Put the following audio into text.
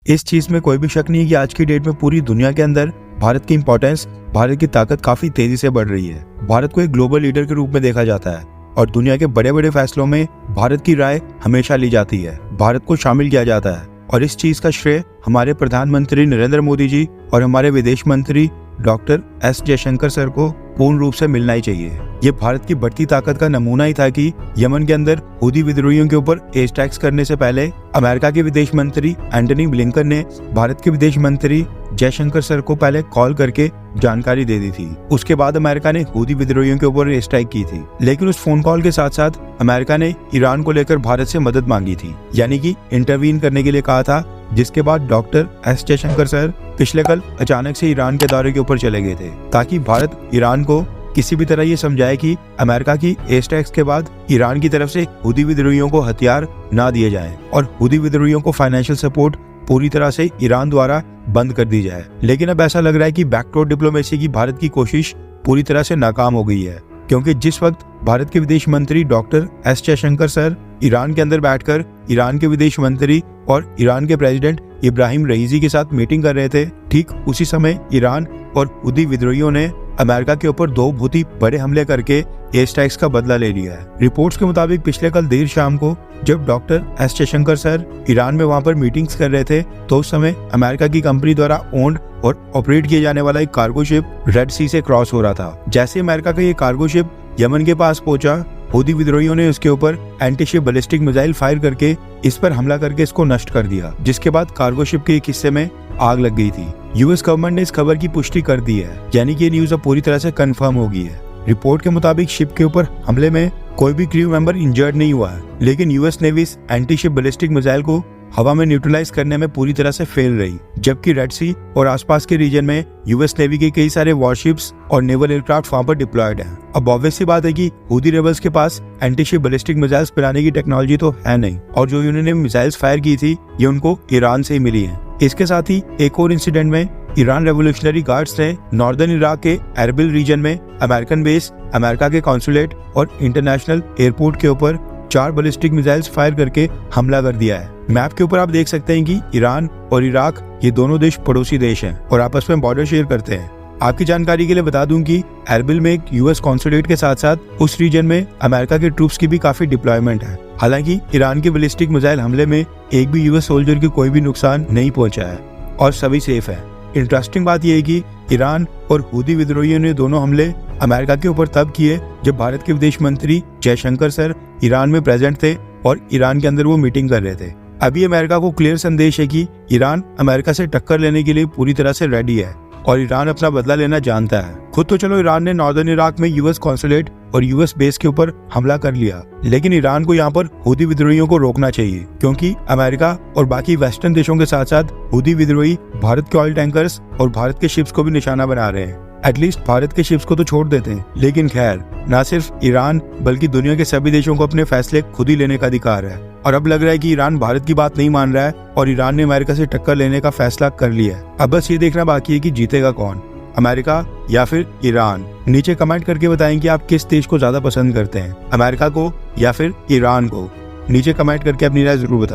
इस चीज में कोई भी शक नहीं है कि आज की डेट में पूरी दुनिया के अंदर भारत की इंपॉर्टेंस, भारत की ताकत काफी तेजी से बढ़ रही है। भारत को एक ग्लोबल लीडर के रूप में देखा जाता है और दुनिया के बड़े बड़े फैसलों में भारत की राय हमेशा ली जाती है, भारत को शामिल किया जाता है। और इस चीज का श्रेय हमारे प्रधानमंत्री नरेंद्र मोदी जी और हमारे विदेश मंत्री डॉक्टर एस जयशंकर सर को पूर्ण रूप से मिलना ही चाहिए। ये भारत की बढ़ती ताकत का नमूना ही था कि यमन के अंदर हूदी विद्रोहियों के ऊपर एयर स्ट्राइक्स करने से पहले अमेरिका के विदेश मंत्री एंटनी ब्लिंकन ने भारत के विदेश मंत्री जयशंकर सर को पहले कॉल करके जानकारी दे दी थी। उसके बाद अमेरिका ने हूदी विद्रोहियों के ऊपर एयर स्ट्राइक की थी। लेकिन उस फोन कॉल के साथ साथ अमेरिका ने ईरान को लेकर भारत से मदद मांगी थी, यानी कि इंटरवीन करने के लिए कहा था। जिसके बाद डॉक्टर एस जयशंकर सर पिछले कल अचानक से ईरान के दौरे के ऊपर चले गए थे, ताकि भारत ईरान को किसी भी तरह ये समझाए कि अमेरिका की एयर स्ट्राइक्स के बाद ईरान की तरफ से हूदी विद्रोहियों को हथियार ना दिए जाएं और हूदी विद्रोहियों को फाइनेंशियल सपोर्ट पूरी तरह से ईरान द्वारा बंद कर दी जाए। लेकिन अब ऐसा लग रहा है कि बैकडोर डिप्लोमेसी की भारत की कोशिश पूरी तरह से नाकाम हो गई है, क्योंकि जिस वक्त भारत के विदेश मंत्री doctor S Jaishankar sir Iran के अंदर बैठकर ईरान के विदेश मंत्री और ईरान के प्रेसिडेंट इब्राहिम रईसी के साथ मीटिंग कर रहे थे, ठीक उसी समय ईरान और हूदी विद्रोहियों ने अमेरिका के ऊपर दो बहुत ही बड़े हमले करके एयर स्ट्राइक्स का बदला ले लिया है। रिपोर्ट्स के मुताबिक पिछले कल देर शाम को जब doctor S Jaishankar sir Iran में वहां पर मीटिंग्स कर रहे थे, तो उस समय अमेरिका की कंपनी द्वारा ओन्ड और ऑपरेट किया जाने वाला एक कार्गो शिप रेड सी से क्रॉस हो रहा था। जैसे अमेरिका का ये कार्गो शिप यमन के पास पहुंचा, हूदी विद्रोहियों ने उसके ऊपर anti ship ballistic missile fire करके इस पर हमला करके इसको नष्ट कर दिया, जिसके बाद कार्गो शिप के एक हिस्से में आग लग गई थी। यूएस गवर्नमेंट ने इस खबर की पुष्टि कर दी है, यानी कि ये न्यूज अब पूरी तरह से कंफर्म हो गई है। रिपोर्ट के मुताबिक शिप के ऊपर हमले में कोई भी क्रू मेंबर इंजर्ड नहीं हुआ है, लेकिन यूएस नेवी इस एंटी शिप बैलिस्टिक मिसाइल को हवा में न्यूट्रलाइज करने में पूरी तरह से फेल रही, जबकि रेड सी और आसपास के रीजन में यूएस नेवी के कई सारे वॉरशिप्स और नेवल एयरक्राफ्ट वहां पर डिप्लॉयड हैं। अब ऑब्वियस सी बात है कि हूदी रेबल्स के पास एंटी शिप बैलिस्टिक मिसाइल्स बनाने की टेक्नोलॉजी तो है नहीं, और जो उन्होंने मिसाइल्स फायर की थी ये उनको ईरान से ही मिली है। इसके साथ ही एक और इंसिडेंट में ईरान रेवोल्यूशनरी गार्ड्स ने नॉर्दर्न इराक के एरबिल रीजन में अमेरिकन बेस, अमेरिका के कॉन्सुलेट और इंटरनेशनल एयरपोर्ट के ऊपर 4 बैलिस्टिक मिसाइल्स फायर करके हमला कर दिया है। मैप के ऊपर आप देख सकते हैं कि ईरान और इराक ये दोनों देश पड़ोसी देश हैं और आपस में बॉर्डर शेयर करते हैं। आपकी जानकारी के लिए बता दूं कि एरबिल में एक यूएस कॉन्सुलेट के साथ साथ उस रीजन में अमेरिका के ट्रूप्स की भी काफी डिप्लॉयमेंट है। हालांकि ईरान के बैलिस्टिक मिसाइल हमले में एक भी यूएस सोल्जर की कोई भी नुकसान नहीं पहुंचा है और सभी सेफ है। इंटरेस्टिंग बात यह है कि ईरान और हूदी विद्रोहियों ने दोनों हमले अमेरिका के ऊपर तब किए जब भारत के विदेश मंत्री जयशंकर सर ईरान में प्रेजेंट थे और ईरान के अंदर वो मीटिंग कर रहे थे। अभी अमेरिका को क्लियर संदेश है कि ईरान अमेरिका से टक्कर लेने के लिए पूरी तरह से रेडी है और ईरान अपना बदला लेना जानता है। खुद तो चलो ईरान ने नॉर्दर्न इराक में यूएस कॉन्सुलेट और यूएस बेस के ऊपर हमला कर लिया, लेकिन ईरान को यहाँ पर हूदी विद्रोहियों को रोकना चाहिए, क्योंकि अमेरिका और बाकी वेस्टर्न देशों के साथ साथ हूदी विद्रोही भारत के ऑयल टैंकर्स और भारत के शिप्स को भी निशाना बना रहे हैं। एटलीस्ट भारत के शिप्स को तो छोड़ देते हैं, लेकिन खैर, न सिर्फ ईरान बल्कि दुनिया के सभी देशों को अपने फैसले खुद ही लेने का अधिकार है। और अब लग रहा है कि ईरान भारत की बात नहीं मान रहा है और ईरान ने अमेरिका से टक्कर लेने का फैसला कर लिया है। अब बस ये देखना बाकी है कि जीतेगा कौन, अमेरिका या फिर ईरान। नीचे कमेंट करके बताएं कि आप किस देश को ज्यादा पसंद करते हैं, अमेरिका को या फिर ईरान को। नीचे कमेंट करके अपनी राय जरूर बताएं।